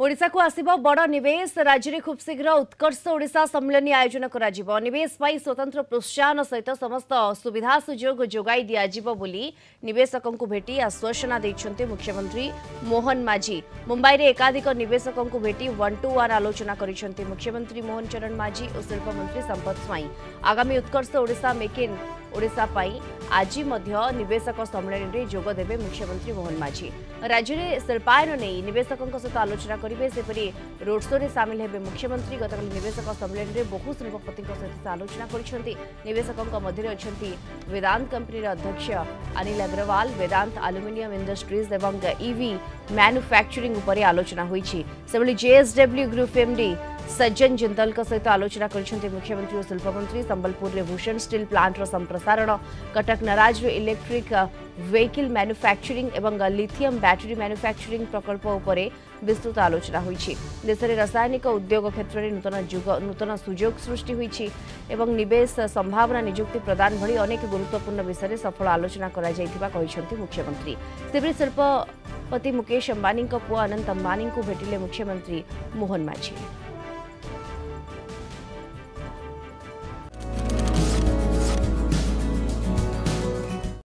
ओडिशा को आसिबो बड़ निवेश राज्य में खूब शीघ्र उत्कर्ष ओडिशा सम्मेलन आयोजन करा निवेश पाई स्वतंत्र प्रोत्साहन सहित समस्त सुविधा सुजोग जोगाई दियाजिबो बोली निवेशकों को भेटी आश्वासना देइछन्ते मुख्यमंत्री मोहन माझी। मुंबई रे एकाधिक निवेशकों को भेटी 1-to-1 आलोचना करिसन्ते मुख्यमंत्री मोहन चरण माझी और शिल्प मंत्री संपत स्वाई। आगामी उत्कर्ष ओडिशा मेक इन ओडिशा पाई आज निवेशक सम्मेलन में जोग देवे मुख्यमंत्री मोहन माझी। राज्य में शिल्पायन नहीं निवेशकों सहित आलोचना करेंगे सेपरी रोड शो रे सामिल हेबे मुख्यमंत्री। गतकाल निवेशक सम्मेलन में बहु शिल्पपति सहित आलोचना करिसेंती। निवेशकों मध्य अछंती वेदांत कंपनी अध्यक्ष अनिल अग्रवाल, वेदांत एल्युमिनियम इंडस्ट्रीज एवं ईवी मैन्युफैक्चरिंग उपरे आलोचना होईछि। सेबली जेएसडब्ल्यू ग्रुप एमडी सज्जन जिंदल सहित आलोचना करिसेंती मुख्यमंत्री और शिल्पमंत्री। संबलपुर रे भूषण स्टील प्लांट रो संप्रसारण, कटक नराज रे इलेक्ट्रिक व्हीकल मैन्युफैक्चरिंग एवं लिथियम बैटरी मैन्युफैक्चरिंग प्रकल्प उपरे विस्तृत आलोचना होईछि। देश में रासायनिक उद्योग क्षेत्र में नूतन सुजोग सृष्टि होईछि एवं निवेश संभावना नियुक्ति प्रदान भली अनेक गुरुत्वपूर्ण विषय सफल आलोचना करा जायतिबा कहिसेंती मुख्यमंत्री। सेबरी शिल्पपति मुकेश अंबानी पुआ अनंत अंबानी को भेटिले मुख्यमंत्री मोहन माझी।